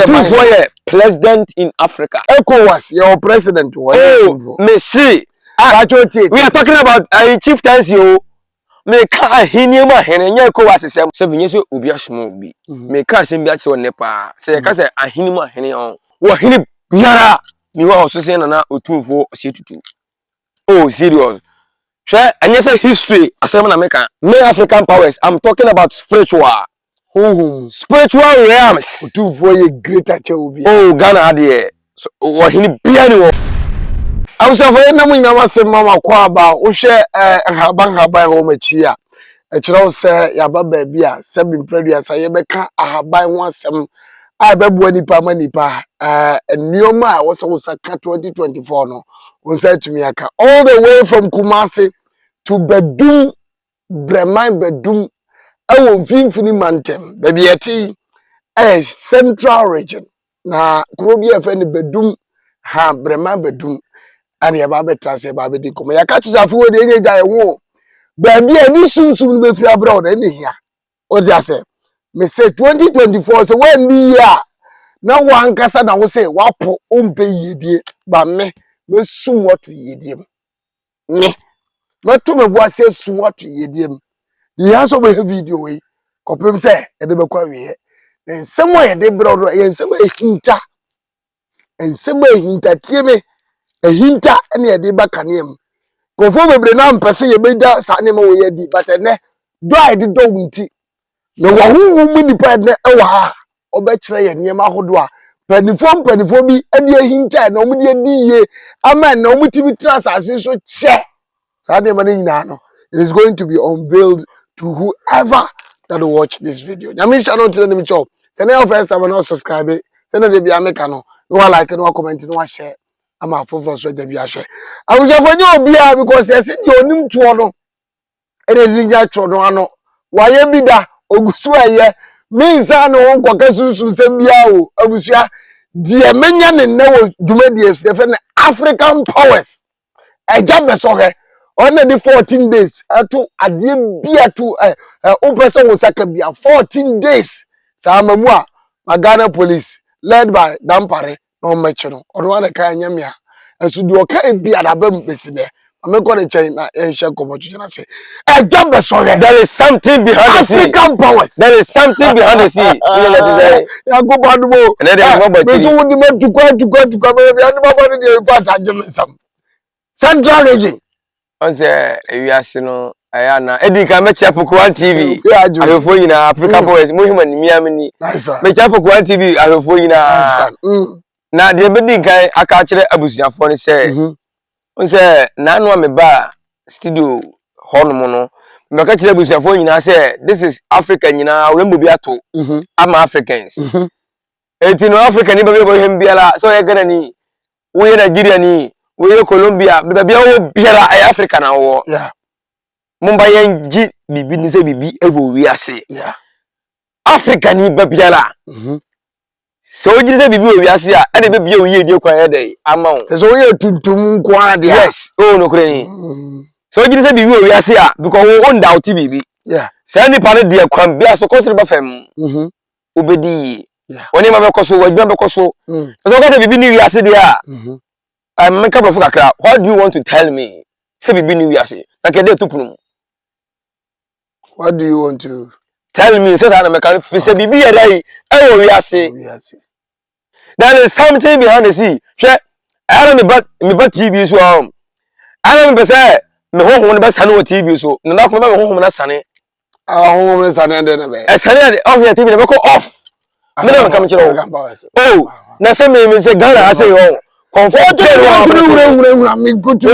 Otunfo president in Africa. ECOWAS, your president. Oh, me see. We are talking about chieftains you. Me ka ahiniema henenya ECOWAS sem. Se binye so obi asmo bi. Me ka sem bi ache nepa. Se ka se ahiniema hene on. Wo hini biara ni wa osose na Otunfo se tutu. Oh, serious. Share anya say history asem na meka. Me African powers. I'm talking about spiritual. Spiritual realms. Otunfo ye greater cheobi. Oh, Ghana ade. So wo hini bia ni wo. Awusafo na mu nyama se mama kwa ba wo hwe haban ho machi a e kire wo se ya ba ba bia se bi mpredua sa ye beka ahaban ho asem a bebu anipa manipa enioma a wo se wo saka 2024 no wo se tumi aka all the way from Kumasi to Bedum Breman Bedum ewo mfimfini mantem baby yeti central region na krobi efe ni Bedum ha Breman Bedum ani ya babe trase babe di koma ya ka tusafu wo de enyeja ewo baby ani sunsum be fi abroad ani hia o dia say me say 2024 so when be ya na wan kasa na wo say wapo ompe yedie ba me sum what yedie me to me bo ase sum what yedie me ya so be video we kopem say e de be kwa we ensem wo ye de brodo ensem ehinta tie me ehinta ene ye de bakanem kofo bebre na mpese ye beda sa ne ma wo ye di but ene do I di do wunti na wo hu mu nipa ne e wa ha obekire ye niam ahodo a panifo bi ade ehinta na omudi edi ye amen na omuti bi transase so che sa de ma ne nyina no it is going to be unveiled to whoever that will watch this video. Nyame sha no tell them chop say na first time no subscribe say na de bia make no like no comment no share ama for so de bia share awujafo nye obi a because yes di onim tuo no ene di nya tuo no ano waye bi da ogusu aye minsa no nkoka sunsun sem bia o abusua die menya ne ne wo dwumadi es de fe na African powers eja beso he on the 14 days to ade bia to o person wo saka bia 14 days sa mamu a Ghana police led by Dampare no mechi no odo wa ka nyame a esu di o ka bia da ba mpesi ne ameko ne chen na ehye komochuchu na say eja beso he There is something behind the scene. African powers. There is something behind the scene. You know what say? Ya go badumo. And then they go me so wudi me tukwa me ya no baba ni e fata jemisam. Central region. On say ewiase no aya na edika me Chapoko One TV. Ahofo yina African powers mo human ni miamini. Me Chapoko One TV ahofo yina. Na de bedi kan aka kire abusuafo ni say. On say na no me ba studio hono no. Me ka kire abusuafo yina say this is Africa yina rembo bi ato. Am Africans. Eti no Africa ni ba be him biala so ye Ghana ni we Nigeria ni we Colombia be bia wo biala ay Africa na wo. Yeah. Mumba yenji bibi ni se bibi ewo wi ase. Yeah. Africa ni ba biala. So you say bibi wi ase a e de be bia o ye die kwa ye dey ama o. So we tuntum nko ade. Yes. Oh no kure ni. So you say bibi wi ase a because we own doubt bibi. Yeah. Say ni pa ne de kwan bia so consider ba fam. Obedi. Yeah. Oni ma be koso wadwa be koso. So ka say bibi ni wi ase de a. Make up of kakra. What do you want to tell me? Say bibi ni wi ase. Na ke de tupunu. What do you want to tell me? Say that make say bibi e dai e wo wi ase. There is something behind the scene. Share I don't me but TV so I don't be say me ho be sane TV so. Na ko me ho na sane. Ho me sane de na be. E sane off your TV be ko off. Me na come chiro. Oh, na say me say Ghana I say oh. Comfort me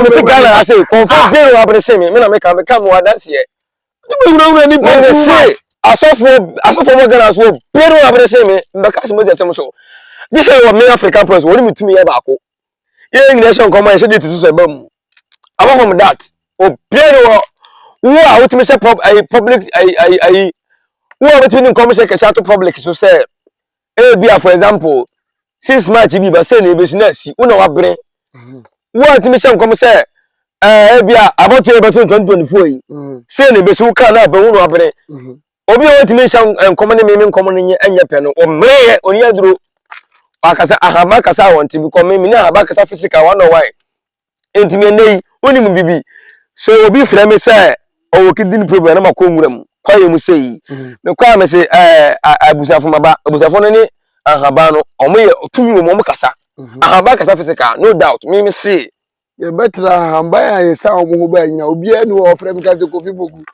say Ghana I say comfort me wa be say me na make am come wa dance here. Ni me say asofo mo Ghana so pero wa be say me be ka se mo say so. This is what African powers what me to me ba ko. Ye nation come and say dey to so e ba mu. Apart from that, o pero wo a what me say public wo a between come say kesha to public so say e bia for example 6 March bi ba say na business wo na wa bre. Wo a me say come say e bia about 2024 yi say na be so ka na ba wo na wa bre. Obi o timi say come ne me come ne enya pe no o mre oni aduro akasa ahaba kasa want because me na ahaba kasa physical one why entimi nei onim bibi so obi frɛ me say o kidney problem na makonwura mu kwaye mu sei me kwa me say abusafo maba abusafo no ni ahaba no omoye tumi wo mo kasa ahaba kasa physical no doubt me say ye betra ahaba ya yesa omo ba nyina obi ani wo frɛ me kasa Kofi Boku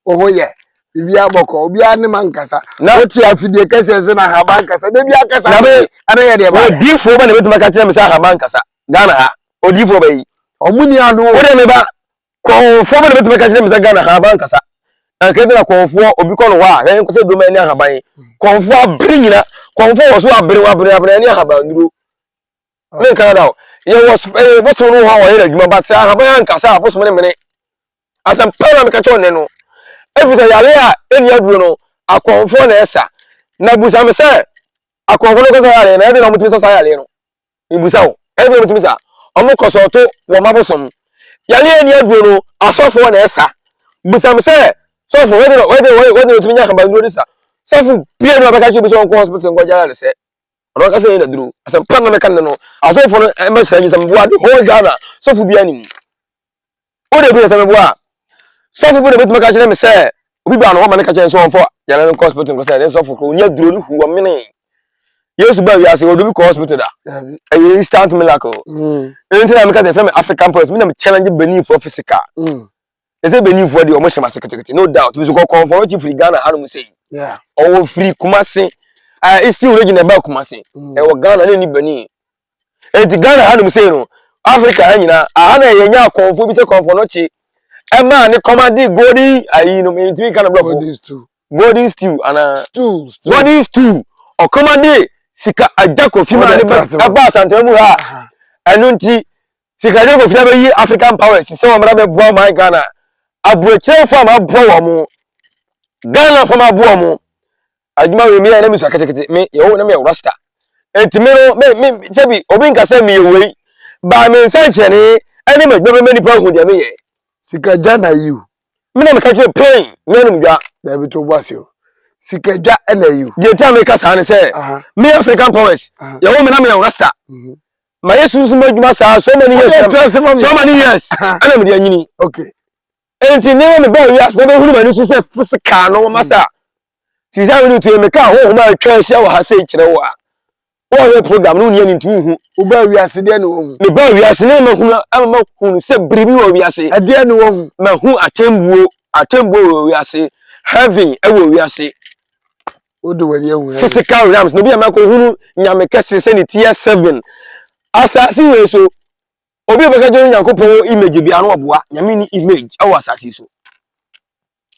oho ye bibi aboko obi ani man kasa oti afidie kasa se na ahaba kasa de bi akasa na be ana ye de ba odifo ba na betuma ka kire me say ahaba kasa Ghana ha odifo ba yi omuni anu wo de me ba konfo ba na betuma ka kire me say Ghana ahaba kasa anke na konfo obi ko no wa hen ko se do ma ni ahaban konfo abiri nyina konfo wo so abiri ni ahaban nduro me kan da ye was boso no ha wo ye adwuma ba se ahaban ankasa boso me ne asam para me ka cho ne no efisa yale a eni aduro no akonfo na esa na busa me se akonfo no ko sa yale na e de no mutumi sa yale no ibusa wo e de mutumi sa omo kosoto wo mabosom yale eni aduro no asofo na esa busa me se sofo we de mutumi nya kan ba nduro sa sofo bia no abaka chi busa on hospital ngo jala se ono ka se ina duro asam pana me kan no asofo no e ma sha sam bua de ho Ghana sofo bia ni o de bi sam bua sofo bu de betuma ka kire me se obi ba no ho ma ne ka kire so on fo yale no hospital ngo se sofo ko nya duro ni huwa mene Yesu ba wi ase odo bi ko hospital da e instant miracle entina me ka se frame African Post me na me challenge Benin for physical ese Benin for de o mo shema sekete no doubt we so ko confirm chi free Ghana hanu mu sei yeah o free Kumasi is still region ba Kumasi e wo Ghana na ni Benin e ti Ghana hanu mu sei no Africa anyina ana ye nya confirm bi se confirm no chi e ma ni command golden ayi no me ti kan blofo golden stew ana golden stew o command sika ajako fima ni ba asante mu ha enu nti sika ajako fima be yi African powers se wo mra be boa my Ghana abueche fo ma boa wo mu Ghana fo ma boa mu aduma we mi na mi so akete me ye wo na me rasta enti me no me sebi obi nka se me ye wei ba me nsa chene eni me gbe me ni pa hu de me ye sika Ghana you me na me ka che pain me no mdwa da bi to boasio sika Ghana na you de ta me ka sa ne se me African powers ye wo me na me rasta ma yesu su madwuma sa so many years ana me de anyini okay enti ne me ba wi as na be hunu manu se physical no masa ti za we to me ka ho ma atwa hia wa ha se kire wo a wo program no nya ni ntu hu wo ba wi ase de ne wo hu me ba wi ase ne ma hu se bribi wo wi ase ade ne wo hu ma hu atembuo wo wi ase heaven e wo wi ase o do wani hu physical realms no bi ma ko hunu nyame kese se ni tier 7 asasi we so obi be ka jo Nyankopon image bia no oboa nyame ni image awo asasi so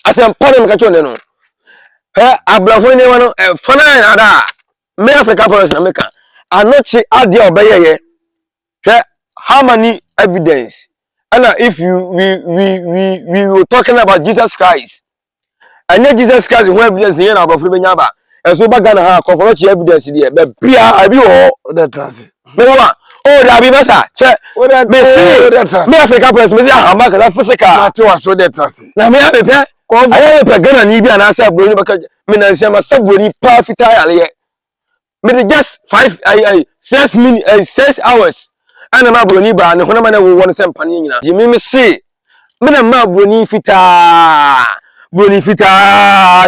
asem pole me ka cho ne no ablafo ni wano fana na da me Africa police na meka anochi ade obeyeye how many evidence and if we were talking about Jesus Christ and Jesus Christ who evidence here na ablafo be nyaba eso ba Ghana ha confirm evidence there be bia abi ho that transit me wa o da bi basa che me see me Africa police me see ahamba ka physical na to aso that transit na me be pe aye pe Ghana ni bia na asa bro ni baka me na sia ma sabori pa fita yale me just 6 hours ana ma bro ni ba ne hono ma na wo won se mpane nyina je me see me na ma bro ni fita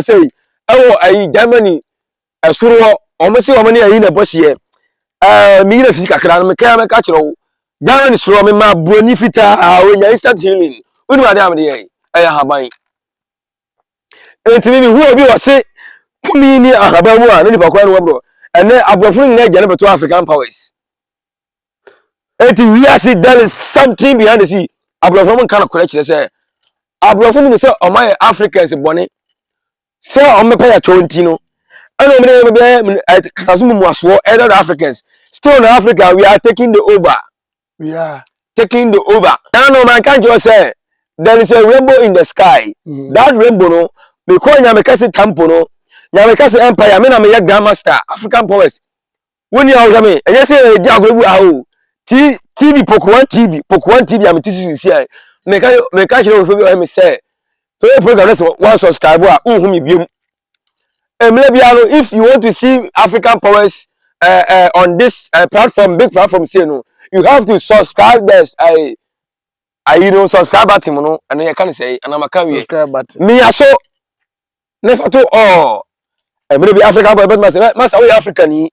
sei ewo ayi Germany asuro o me se o me ne ayi na bohye mi na fika kra me ka kire wo Germany suro me ma bro ni fita o nya instant healing unu ma da me ye aya haban entimi mi hu obi wose kumi ni ahaba mu a ne ba kwa no wabro ene abrofo ni na gya ne beto African powers eti we are see there is something behind the scene abrofo mun kana kore kire se abrofo ni se o my Africans bone se o me pa ya 20 no ene o me be katasu mu aso other Africans still in Africa we are taking the over now no man can't just say there is a rainbow in the sky that rainbow no because nyamekase tampo no nyamekase empire me na me grandmaster African powers woni ya me enye se di agrebu aho TV Poku 1 TV am tisi si me ka kire ofo bi me say so your program is one subscribe a unhu me biem emle bia no if you want to see African powers on this platform, big platform, say no, you have to subscribe. This you know subscribe button, no, and I can say, and I'm a can subscribe button. Me aso never to all. I may be African, but must away African.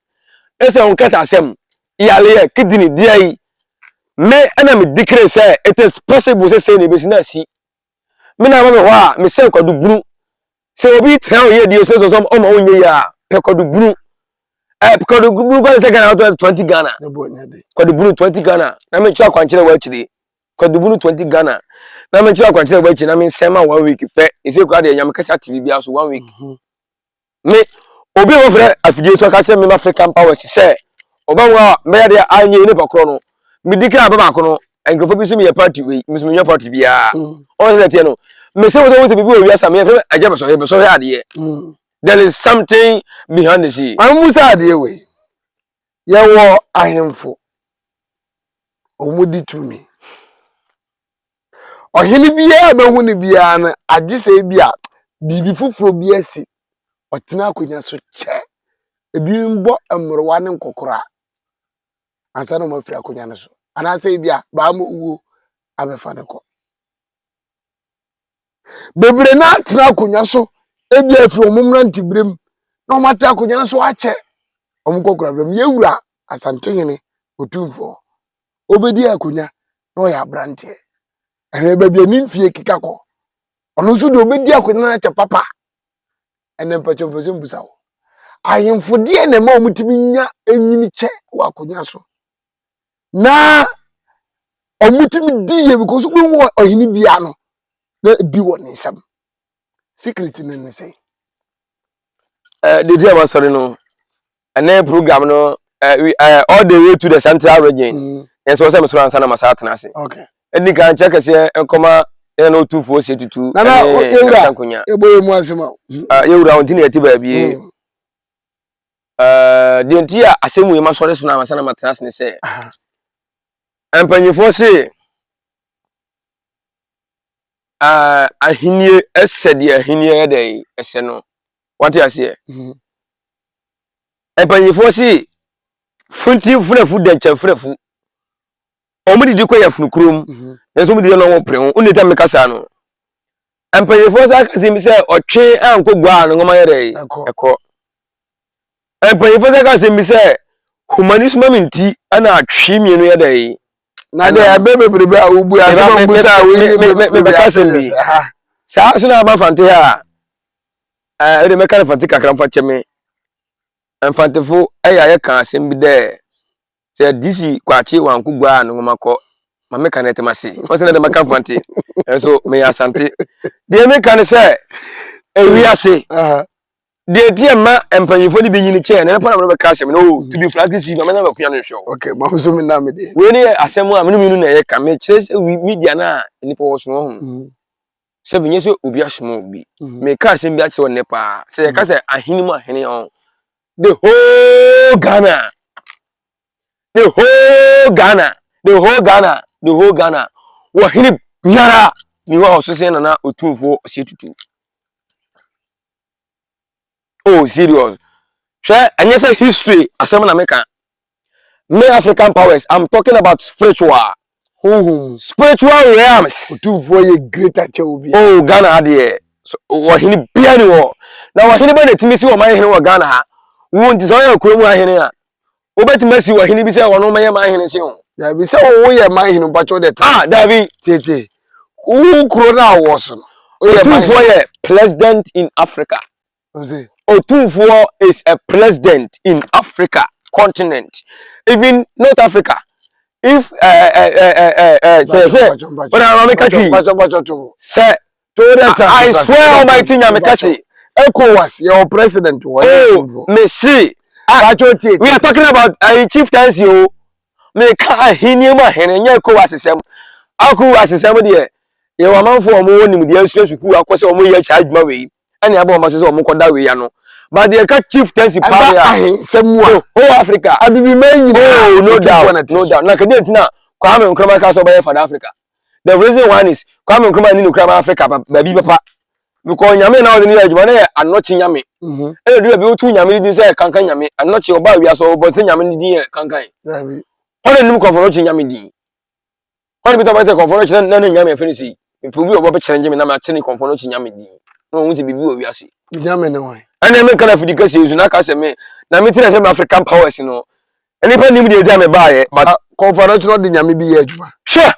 Let's say on cat asem. Yale kidney dear. Me and declare say it is possible to say in business. Me na wa me say ko du bunu. Say obi tell ye the so some o ma onye ya pe ko du bunu. Ko du bunu ko say Ghana 20 Ghana. Ko du bunu 20 Ghana. Na me twa kwankyere wa chiri. Ko du bunu 20 Ghana. Na me twa kwankyere wa chiri na me sema 1 week pe. E say kwa de nyam kasa TV bia so 1 week. Me obi wo frɛ afidie so ka kyerɛ me African Powers say obanwa me ya de anye ni pakro no me dika aba ko no enkrofo bi se me party we me so me party bia o say tie no me say wo bibi o wiasa me fe aje be so ya de there is something behind the scene an musa de we ye wo ahemfo omudi tumi ohini bia be hu ni bia na age se bia bibi fufuro bia si otena akonya so che ebi mbo emrowa ne nkokora ansa no mafiri akonya ne so ana se bia ba mo uwo abefa ne ko bebre na atena akonya so ebi afi omumra ntibrem na omata akonya ne so ache omkokora brem yewura asantehene otumfo obedi akonya na oya brante ene ba bia ni mfie kikako ono so do obedi akonya na ache papa ene mpachompozo mbusawo ayemfo de na ma omutimi nya enyini che wakonya so na omutimi diye because we wo ohini bia no na bi wo ne nsam secret ne say the day was sorry no and program no all the way to the central region and so some so answer na masata na say okay eni kan check say enkoma no 2482 na ewura eboye mu asema ewura on tin yati ba bie the entire asemu e masore so na masana matras ne say empanyefo say ahinie esede ahinie dey ese no what you say empanyefo say funti funafu dencha funafu omudi diko ya funukrum enso mudi no wo pre ho uneta mekasa no empanyefo say akazim say otwe ankogwa no ngoma yere eko empanyefo say akazim say humanism minti ana atwe mienu yede na de abebebrebe awubu asema mbusa me bekasa bi sa so na ba fante ha ede meka fante kakra mfa cheme enfantefo eya ye kan asem bi de se disi kwachi wankugwa no makọ ma meka na etemase o se na de meka fante so me asante de meka ne se ewiase de tie ma empanyefo ni bi nyini che na pa na be ka asem no to be fragrance no me na ba kuya no hwe okay ma so me na me de we ni asem a me no na ye ka me che media na nipa wo so ho se bi nyeso obi asemo obi me ka asem bi a che won ne pa se ye ka se ahini mu ahini on the whole Ghana wo hini biara ni wo so se na otumfo se tutu oh serious share anyesa history asem na meka me African Powers I'm talking about spiritual realms otumfo ye greater che obi oh Ghana ade wo hini bia ni wo na wo hini ba na timisi wo man hini wo Ghana ha wo nti so ya kuromu ahini a obetimasi wo hini bi se wono maye man hini se ho ya bi se wo ye man hini pacho de David tete wo kuro na wo so Otumfo ye president in Africa Otumfo is a president in Africa continent even North Africa if say but I make say I swear almighty nyamekasi ECOWAS your president me see we are talking about chieftaincy o me ka ahini ma henenya ECOWAS sem ECOWAS sem de ye wa manfo omo wonim de asuasuku akose omo ye charge ma we ene aba omo se omo koda we ya no but the ka chieftaincy power sem wa whole Africa abibi man oh no doubt na kede ntina Kwame Nkrumah ka so by for Africa the reason one is Kwame Nkrumah ni Nkrumah Africa baby papa because nyame na odi ni adwuma na anochi nyame e do bi otu nyame di say kankan nyame anochi oba wi aso obo say nyame di kankan hono nim konforo chi nyame di hono bi to ba say konforo chi na nyame fe ni si pe bi obo be kire nyame na ma kire konforo chi nyame di no hu ti bibi o wi ase nyame ne wan ana me kana fidi kasi ezu na ka se me na me tire say African powers no enipa nim de dia me baaye but konforo chi no di nyame bi ye adwuma sure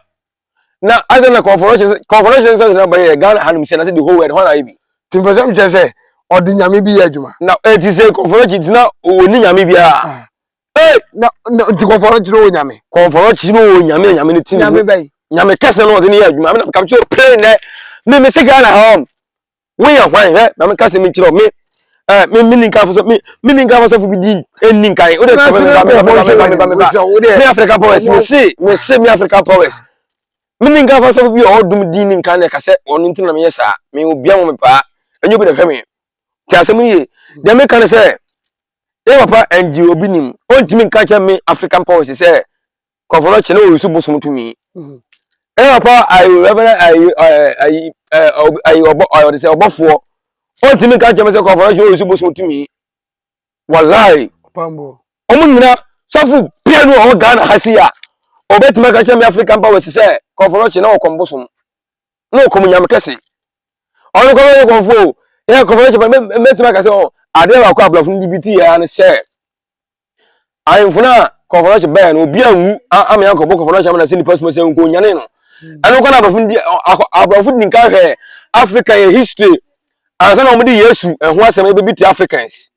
na other na conference na by Ghana hanum say na say the whole world hona ibi timpesem che say odi nyame bi ye adwuma na it is say conference na oni nyame bia na ti conference no nyame no nyame ni tin nyame bay nyame kase no odi ni adwuma me na capture plane na me say Ghana home we ya hwan he na me kase me kiro me ninka fo so me ninka fo so fu bi di eninka o de me African powers me say me African powers Mininga fa so bi odum di ninka na ka se onu ntina me yesa me obia mo me pa enyo bi de hweme ti asem ni de me kan se e papa NGO bi nim ontimi nka cha me African powers se konforo che na o yusu bosum tumi e papa ai obo de se obofo ontimi nka cha me se konforo che o yusu bosum tumi wallahi pambo omo nyina safu piano o Ghana hasia obetima ka cha me African powers se konforo che na o kombosum no kom nyam kese onu ko we konfo e konfo che metima ka se o ade wa ko ablafun dibiti ya ne se ayinfuna konfo che be no obi anwu am ya konfo konfo che na se ni passport se nko nyane no anu ko na ablafun din ka hwe Africa history ansa na omudi Yesu ehun asem e bibiti Africans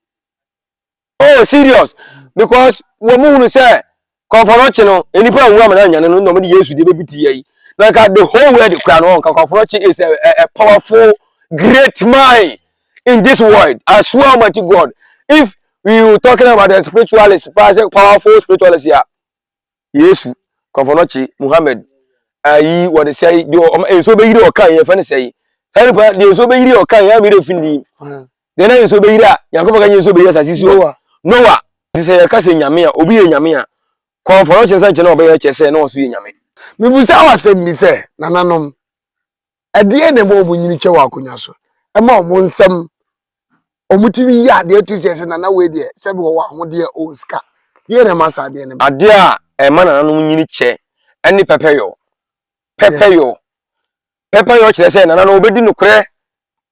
oh serious because wo mu hunu se konfo che no enipa anwu am na nyane no omudi Yesu de bibiti yi like the whole world Konforochi is a powerful, great mind in this world. I swear Almighty God. If we were talking about the spiritualist, powerful spiritualist here, yes, Konforochi, Muhammad, what they say, so be you okay, if any say, they so be you okay, I'm really feeling. Then I so be that, Yakoba can so be as is Noah. This is a cousin Yamia, Obi Yamia. Konforochi and Sancho, be a chess and no see Yami. Me busa wasem mi se nananom ade ne mo munyini che wa akonya so e ma mo nsem omutimi ya de tu se nana we de se be wo ahode o ska ye ne masa de ne ade a e ma nananom nyini che eni pepeyo kire se nananom obedi nukre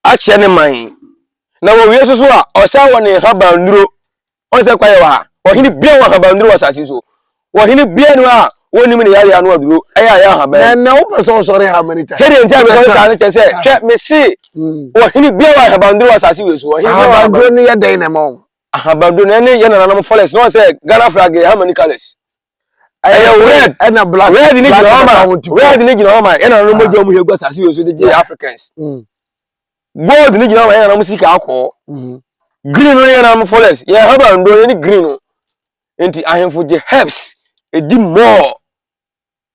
a che ne man na wo wie so a o sha wo ne haba nduro on se kwaye wa o hini bia wa haba nduro wasasi so wo hini bia no a woni me yare anu aduro aya ya ha ba na wo person sorry how many times say dey tell me say say che say hwe me see wo hini bia wa ha ba nduro asase we so wo hini ha ba nduro ne ye den na mo ha ba nduro ne ye na nam forest no say Ghana flag how many colors red and black red ni gina homa ye na no mojo mu hegu asase we so de Africans gold ni gina homa ye na no sika akọ green no ye na no forest ye ha ba nduro ni green no enti ahemfo je herbs edi more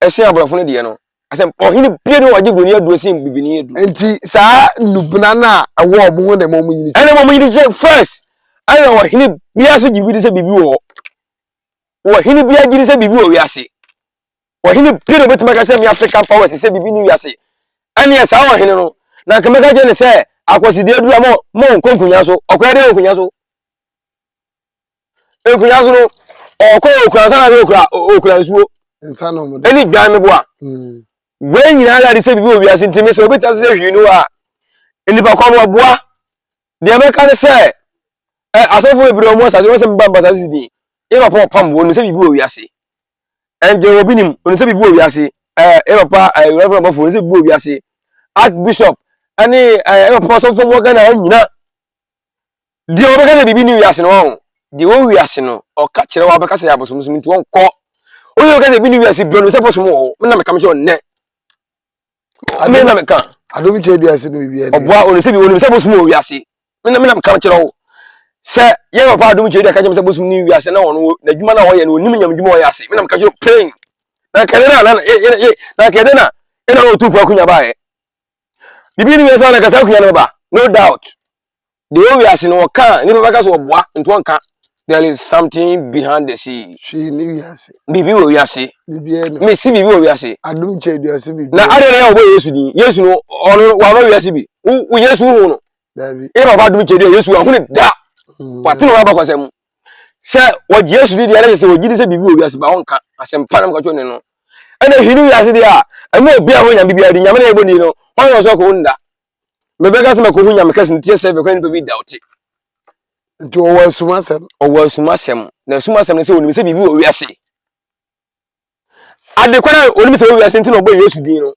ese abrafo ne de no asem ohini pie no waje goni adu ese bibini edu enti saa nubuna na awo omo ne mo nyini ene mo nyini check first ana ohini bia so jibidi se bibi wo ohini bia jiri se bibi wo wiase ohini pie no betima ka se mi African powers se bibi ni wiase ane ya saa ohini no na kemeka je ne se akwoside edu mo nkonkunya so okwa de nkonkunya so enkunya so no okwa sana be okra nsuo nsano mo eni gban me boa we nyina ala de se bibi obi ase ntime se obi ta se hwinu a eni ba kwa mo boa de me ka ne se asofo ebire omo sa se mbamba sa sidi e ba pam wo no se bibi obi ase enje obi nim no se bibi obi ase e papa reverend bafo no se bibi obi ase archbishop ani e papa so fo mo ga na nyina de obi ka se bibi ni wi ase no de wo wi ase no o ka kire wa be ka se ya bosom nti won ko oyo ka se bi ni wi ase bro no se bosom wo me na me ka me se onne me na me ka adomi che bi ase no bibi ene oboa o se bi woni se bosom wo wi ase me na me ka me kire wo se ye papa adomi che ka me se bosom ni wi ase na wono na djuma na wo ye no nim nyam djuma wo ye ase me na me ka kire pain na kede na kede na ina o tu fu akunya ba ye bibi ni wi ase na ka sa akunya no ba no doubt de wo wi ase no ka ni baba ka so oboa nto nka there is something behind the sea. She ni wiase. Bibi wo wiase. Bibi eno. Me si bibi wo wiase. Adum cheduase bibi. Na ade na obo Yesu din. Yesu no ono wa ba wiase bi. Wo Yesu hu no. Dabi. E baba adum chedu Yesu ahu ne da. Wate no wa ba kwasem. Se wo Yesu di ala se wo gidi se bibi wo wiase ba wonka asem pa na mka cho ne no. Ene hini wiase di a emo obi a ho nya bibi adi nyame na ebo ni no. Onyo so ko nda. Me be ga se mako hu nya me kase ntie se be kwa ni pe bi da ote. Nti owo sumasem. Owo sumasem. Na sumasem ne se woni se bibi wo wiase. Ade kwara onimi se wo wiase nti no bo Yesu din no.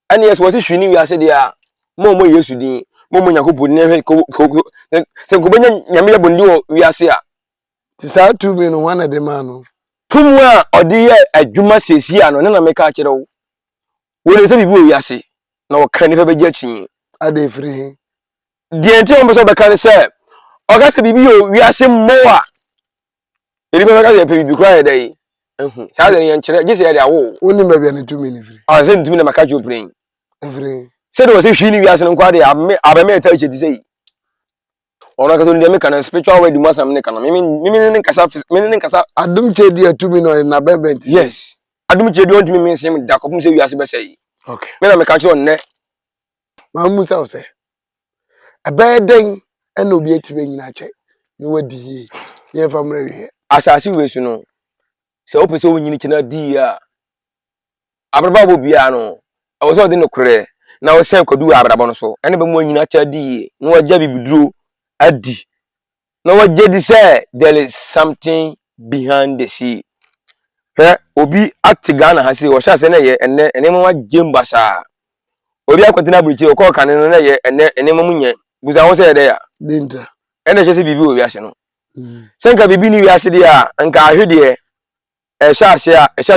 Ane yes wo se hwini wiase de a mo Yesu din mo Yakobod ne hwe se ko benya nyame yabondi wo wiase a ti sa tumi no wana de ma no tumu a ode ye adwuma sesi a no na meka kire wo wo se bibi wo wiase na wo kan nipa begia chi ade free de enti o mbeso beka ne se o ga se bibi wo wiase mo a eri be ka se bibi kura ye dai sa de yen kire gise ye de awo woni ma bia ne tumi ni free a se ntumi na meka jo brain free se de wo se hwini wiase no kwa de abeme ta che ti sei ona ka to ndie me kana spiritual word mu asam ne kana mimi ne kasa adum chedi atumi no na bebent yes adum chedi on tumi me nsem da kopum se wiase be sei okay me na me ka che on ne ma musa o se abeden ena obi atibe nyina che ni wadi yi ye famre wi asasi we su no se o pese o nyini kina di a abraba bo bia no e wo so de no kure na wo se kwadu abraba no so ene be mo nyina cha di no wa ja bibiduro adi no wa je di say there is something behind the sea he obi atiga na ha se wo sha se na ye ene mo wa jembasa obi akwatena burichi o ko kan no na ye ene mo munye buza wo se de ya dinda ene che se bibi o wiase no senka bibi ni wiase de a nka ahwede e sha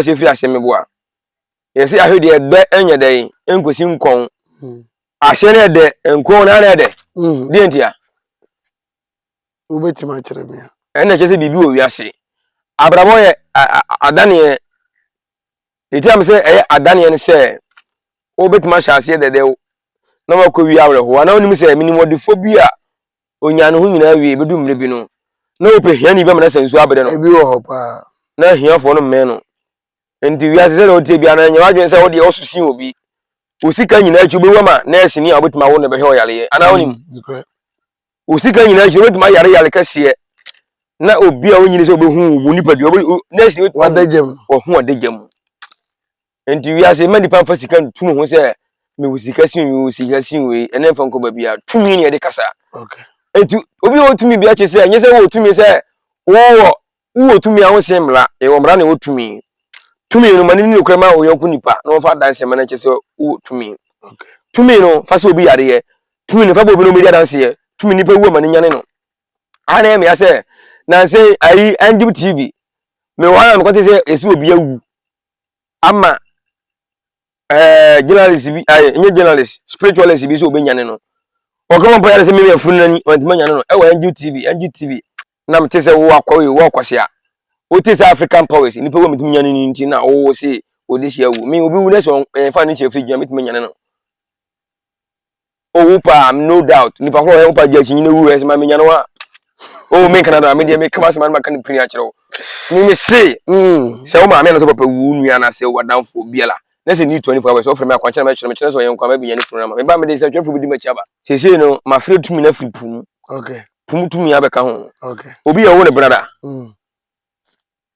se fi ase mebo a ye se ahwede de enye de enkosi nkon ase ne de nkon na na de de ntia ubetima kire me ene che se bibi o wiase abrabo ye adane etiam se adane ne se obetima sha ase de na makowi awreho ana onim se minimodifo bi a onya no hu nyina wi bedu mre bi no na ope hiani be mena sensu abede no ebi wo pa na hiafo no me no enti wi ase se o tie bia na nya wadwen se wo de osusin obi osika nyina achu be wama na esini a obetima wo ne be he oyale ana onim osika nyina achu obetima yare kase na obi a onyini se obehu wo nipa bi na esini wadagem ohu wadagem enti wi ase mani pa fa sika tunu ho se me wusika sin we ene mfa nko babia tumi ne de kasa okay enti obi wo tumi bia che se nye se wo tumi se wo tumi a wo se mra e wo mra ne wo tumi no mani ni okra ma wo yonku nipa na wo fa danse ma na che se wo tumi okay tumi no fa se obi yare ye tumi no fa bo bi no media danse ye tumi nipa wu mani nyane no ana me ya se na se ayi NGB TV me wa na me ko te se esi obi awu ama journalist bi nye journalist spiritualist bi so obenyane no o kama po yare se me afunu nani wantima nyane no e wa NG TV na mte se wo akwa wo akwase a o te se African powers ni pe wo mitim nyane ni nti na wo se odisi awu me obi wu na so fa ni che free jam mitim nyane no o wu pa no doubt ni pa ho he pa ja chi nyine wu he se ma me nyane wa o me kana na me de me kama se ma ma kan pini a kire wo me se se wo ma me na so papa wu nua na se wo danfo biela na se ni 24 hours offer me akwanche na me kire so yen kwa ma bi nyane funu na me ba me de se twefo bi di ma chiaba se no ma free tumi na free pum okay pum tumi abeka ho okay obi ya wo ne brada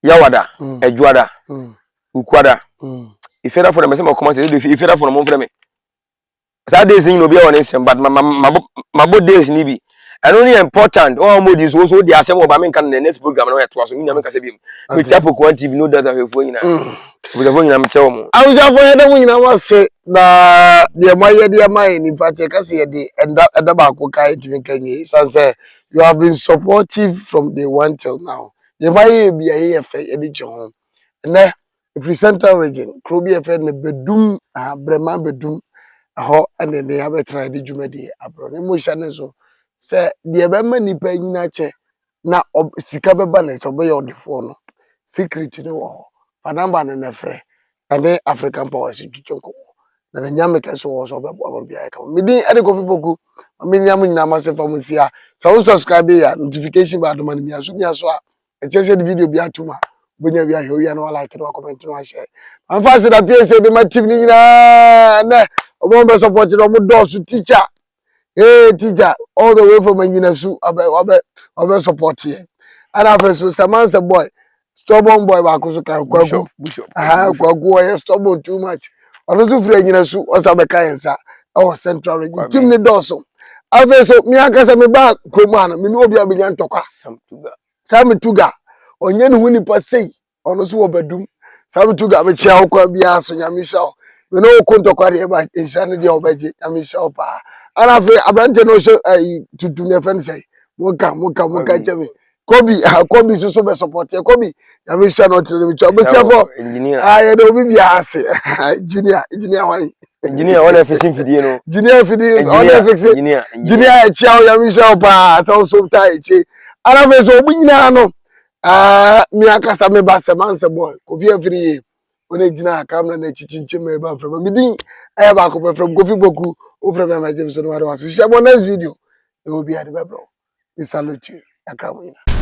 yawada ejuada ukwada ifera for me se ma come say ifera for mo frɛ me sa days ni no bi ya wo ne nsem but ma bo days ni bi and only important all mo dis so di asem oba me kan na next program na to aso nyame kase bi me chapo ko TV no data hefo nyina bo nyina me chewo mo awujafo ya da mu nyina wase na de maye de maye ni fati kase ye de enda ba ko kai timi kanyi sanse you have been supportive from day one till now de maye bi ye fe e di jon na if central region krobi ye fe ne bedum brema bedum ho ene ne ya betra de dwumadi abro ne mo hya ne so se de be ma nipa nyina che na sika beba na so be ye odefo no secret ne wo fa number ne frɛ ane African powers twitwonko na nyame keso wo so bebo abia ka me din ade Kofi Poku me nyam nyina mase famusia so subscribe ya notification ba do man mi aso a eche the video bi atuma bonya bi ahwe ya no like no comment no share am fast da PSA de ma team ni nyina na obo be support no mo do so teacher teacher all the way from Anyinasu abe support here and after so Samansa boy stubborn boy ba ko so kan kwagu kwagu stubborn too much ono so free Anyinasu o sa be kan sa central region team ni do so after so mi akasa me ba kroma na me no obi abenya ntokwa Sam Tuga onye ne hu nipa sei ono so obadum Sam Tuga me chia okwa bia so nyame sha me no kontokwa de ba insha ne de obaje nyame sha pa ana fe abrante no so tutu ne fen sei muka chemi Kobi so be support Kobi nyame sha no tire me cho be sefo ah de obi bia ase engineer wan engineer on fixing video no engineer fidi on fixing engineer e chia nyame sha pa so tai eche ana fe so obi nyina no mi akasa me ba Semanse boy Kofi afiri one gina camera na chichinche me ba from me din e ba ko from Kofi Poku o from my James no wa se share next video e obi ade be bro we salute you akramina